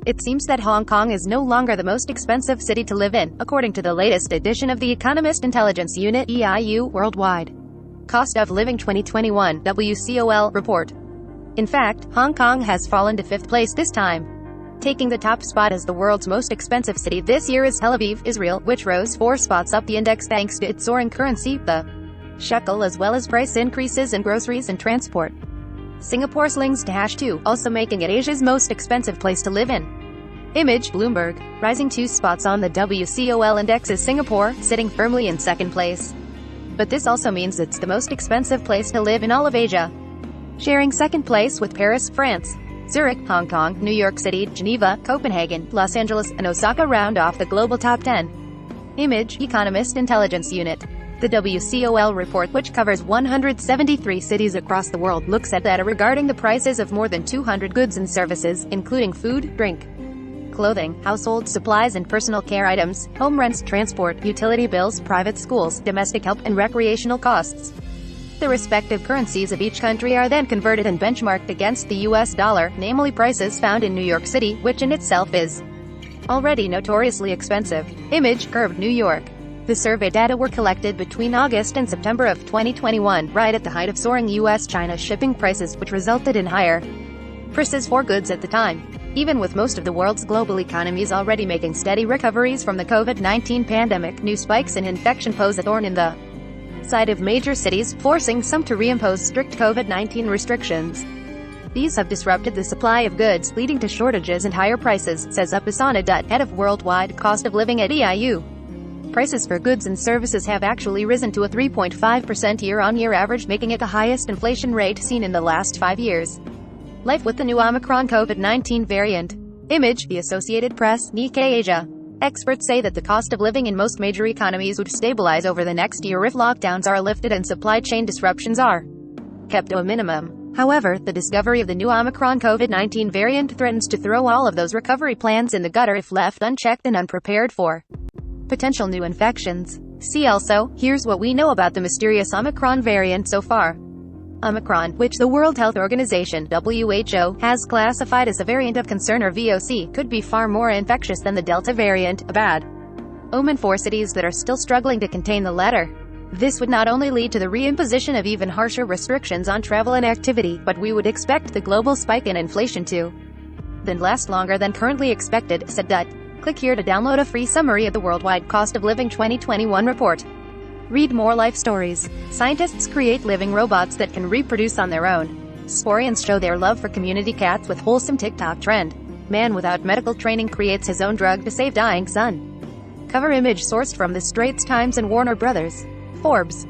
It seems that Hong Kong is no longer the most expensive city to live in, according to the latest edition of the Economist Intelligence Unit (EIU) Worldwide Cost of Living 2021 WCOL report. In fact, Hong Kong has fallen to 5th place this time. Taking the top spot as the world's most expensive city this year is Tel Aviv, Israel, which rose 4 spots up the index thanks to its soaring currency, the shekel, as well as price increases in groceries and transport. Singapore slings to #2, also making it Asia's most expensive place to live in. Image, Bloomberg. Rising 2 spots on the WCOL index is Singapore, sitting firmly in 2nd place. But this also means it's the most expensive place to live in all of Asia, sharing 2nd place with Paris, France. Zurich, Hong Kong, New York City, Geneva, Copenhagen, Los Angeles, and Osaka round off the global top 10. Image, Economist Intelligence Unit. The WCOL report, which covers 173 cities across the world, looks at data regarding the prices of more than 200 goods and services, including food, drink, clothing, household supplies and personal care items, home rents, transport, utility bills, private schools, domestic help, and recreational costs. The respective currencies of each country are then converted and benchmarked against the US dollar, namely prices found in New York City, which in itself is already notoriously expensive. Image, Curved, New York. The survey data were collected between August and September of 2021, right at the height of soaring US-China shipping prices, which resulted in higher prices for goods at the time. Even with most of the world's global economies already making steady recoveries from the COVID-19 pandemic, new spikes in infection pose a thorn in the side of major cities, forcing some to reimpose strict COVID-19 restrictions. These have disrupted the supply of goods, leading to shortages and higher prices, says Upasana Dutt, head of worldwide cost of living at EIU. Prices for goods and services have actually risen to a 3.5% year-on-year average, making it the highest inflation rate seen in the last 5 years. Life with the new Omicron COVID-19 variant. Image, The Associated Press, Nikkei Asia. Experts say that the cost of living in most major economies would stabilize over the next year if lockdowns are lifted and supply chain disruptions are kept to a minimum. However, the discovery of the new Omicron COVID-19 variant threatens to throw all of those recovery plans in the gutter if left unchecked and unprepared for potential new infections. See also, here's what we know about the mysterious Omicron variant so far. Omicron, which the World Health Organization (WHO) has classified as a variant of concern or VOC, could be far more infectious than the Delta variant, a bad omen for cities that are still struggling to contain the latter. This would not only lead to the reimposition of even harsher restrictions on travel and activity, but we would expect the global spike in inflation to then last longer than currently expected, said Dutt. Click here to download a free summary of the Worldwide Cost of Living 2021 report. Read more life stories. Scientists create living robots that can reproduce on their own. Sporians show their love for community cats with wholesome TikTok trend. Man without medical training creates his own drug to save dying son. Cover image sourced from The Straits Times and Warner Brothers. Forbes.